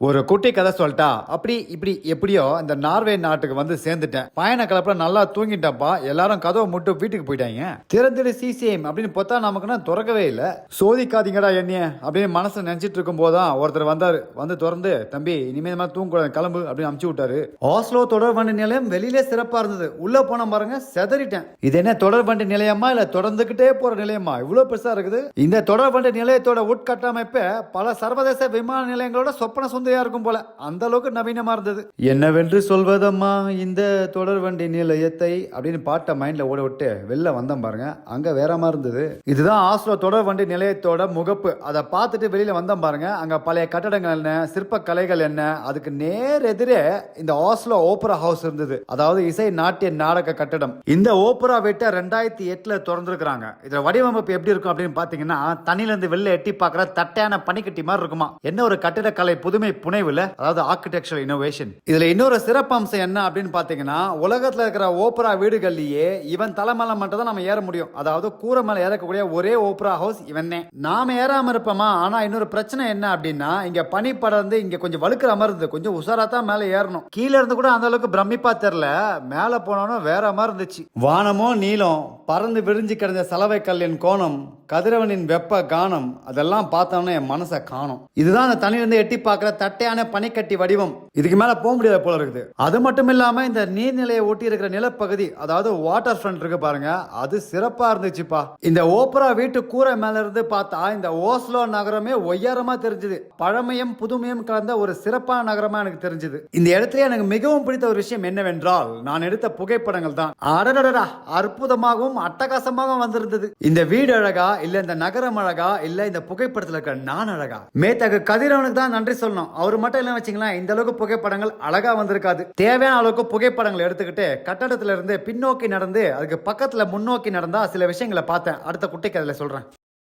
ஒரு குட்டி கதை சொல்லிட்டா அப்படி இப்படி எப்படியோ இந்த நார்வே நாட்டுக்கு வந்து சேர்ந்துட்டேன். பயண கலப்புல நல்லா தூங்கிட்டப்பா. எல்லாரும் கதவை முட்டு வீட்டுக்கு போயிட்டாங்க. திறந்துடு சிசிஎம் அப்படின்னு பார்த்தா நமக்குன்னா திறக்கவே இல்லை. சோதிக்காதீங்கடா என்னைய அப்படின்னு மனசுல நினைச்சிட்டு இருக்கும் போதுதான் ஒருத்தர் வந்தாரு. வந்து திறந்து தம்பி இனிமேல் மாதிரி தூங்க கிளம்பு அப்படின்னு அமுச்சு விட்டாரு. ஆஸ்லோ தொடர் வண்டி நிலையம் வெளியிலே சிறப்பா இருந்தது. உள்ள போன பாருங்க செதறிட்டேன். இது என்ன தொடர் வண்டி நிலையமா இல்ல தொடர்ந்துகிட்டே போற நிலையமா? இவ்வளவு பெருசா இருக்குது. இந்த தொடர் வண்டி நிலையத்தோட உட்கட்டமைப்பு பல சர்வதேச விமான நிலையங்களோட சொப்பன சுந்தையா இருக்கும் போல. அந்த அளவுக்கு நவீனமா இருந்தது. என்னவென்று சொல்வதம்மா இந்த தொடர் வண்டி நிலையத்தை அப்படின்னு பாட்டை மைண்ட்ல ஓட விட்டு வெளில வந்தோம் பாருங்க. அங்க வேற மாதிரி இருந்தது. இதுதான் ஆஸ்லோ தொடர் வண்டி நிலையத்தோட முகப்பு. அதை பார்த்துட்டு வெளியில வந்தோம் பாருங்க. அங்க பழைய கட்டடங்கள் என்ன, சிற்ப கலைகள் என்ன, அதுக்கு நேர் எதிரே இந்த ஆஸ்லோ ஓப்பரா ஹவுஸ் இருந்தது. அதாவது இசை நாட்டிய நாடக கட்டடம். இந்த ஓப்பரா வீட்டை 2008 திறந்திருக்காங்க. இதுல வடிவமைப்பு எப்படி இருக்கும் அப்படின்னு பாத்தீங்கன்னா தண்ணில இருந்து வெளில எட்டி பார்க்குற தட்டையான பனிக்கட்டி மாதிரி இருக்குமா. என்ன ஒரு கட்டிடக்கலை புதுமை புனைவுல, அதாவது ஆர்கிடெக்சரல் இன்னோவேஷன். இதுல இன்னொரு சிறப்பம்சம் என்ன அப்படின்னு பாத்தீங்கன்னா உலகத்துல இருக்கிற ஓப்பரா வீடுகள்லயே இவன் தலைமையில மட்டும் தான் நம்ம ஏற முடியும். அதாவது கூரை மேல ஏறக்கூடிய ஒரே ஓப்பரா ஹவுஸ் இவனே. நாம ஏறாம இருப்போமா. ஆனா இன்னொரு பிரச்சனை என்ன அப்படின்னா இங்க பனி படர்ந்து இங்க கொஞ்சம் வழுக்கிற மாதிரி இருந்து கொஞ்சம் உசாரா தான் மேல ஏறணும். கீழே இருந்து கூட அந்த அளவுக்கு பிரமிப்பா தெரியல. மேல போனோம் வேற மாதிரி இருந்துச்சு. வானமோ நீளம், பறந்து விரிஞ்சு கிடந்த சலவை கல்லின் கோணம், கதிரவனின் வெப்ப கானம், அதெல்லாம் பார்த்தோம்னா என் மனசை காணும். இதுதான் அந்த தண்ணியிலிருந்து எட்டி பார்க்கிற தட்டையான பனிக்கட்டி வடிவம். இதுக்கு மேல போக முடியாத போல இருக்குது. அது மட்டும் இல்லாம இந்த நீர்நிலையை ஒட்டி இருக்கிற நிலப்பகுதி, அதாவது வாட்டர் ஃப்ரண்ட் இருக்கு பாருங்க, அது சிறப்பா இருந்துச்சுப்பா. இந்த ஓப்பரா வீட்டு கூரை மேல இருந்து பார்த்தா இந்த ஓஸ்லோ நகரமே ஒய்யாரமா தெரிஞ்சது. பழமையும் புதுமையும் கலந்த ஒரு சிறப்பான நகரமா எனக்கு தெரிஞ்சது. இந்த இடத்துல எனக்கு மிகவும் பிடித்த ஒரு விஷயம் என்னவென்றால் நான் எடுத்த புகைப்படங்கள் தான். அடடடா, அற்புதமாகவும் அட்டகாசமாகவும் வந்திருந்தது. இந்த வீடு அழகா இல்ல இந்த நகரம் அழகா இல்ல இந்த புகைப்படத்துல இருக்க நான் அழகா? மேத்தகு கதிரவனுக்கு தான் நன்றி சொல்லணும். அவர் மட்டும் இல்ல வச்சுங்களேன் இந்த அளவுக்கு புகைப்படங்கள் அழகா வந்திருக்காது. தேவையான அளவுக்கு புகைப்படங்கள் எடுத்துக்கிட்டு கட்டடத்துல இருந்து பின்னோக்கி நடந்து அதுக்கு பக்கத்துல முன்னோக்கி நடந்தா சில விஷயங்களை பார்த்தேன். அடுத்த குட்டி கதையில சொல்றேன்.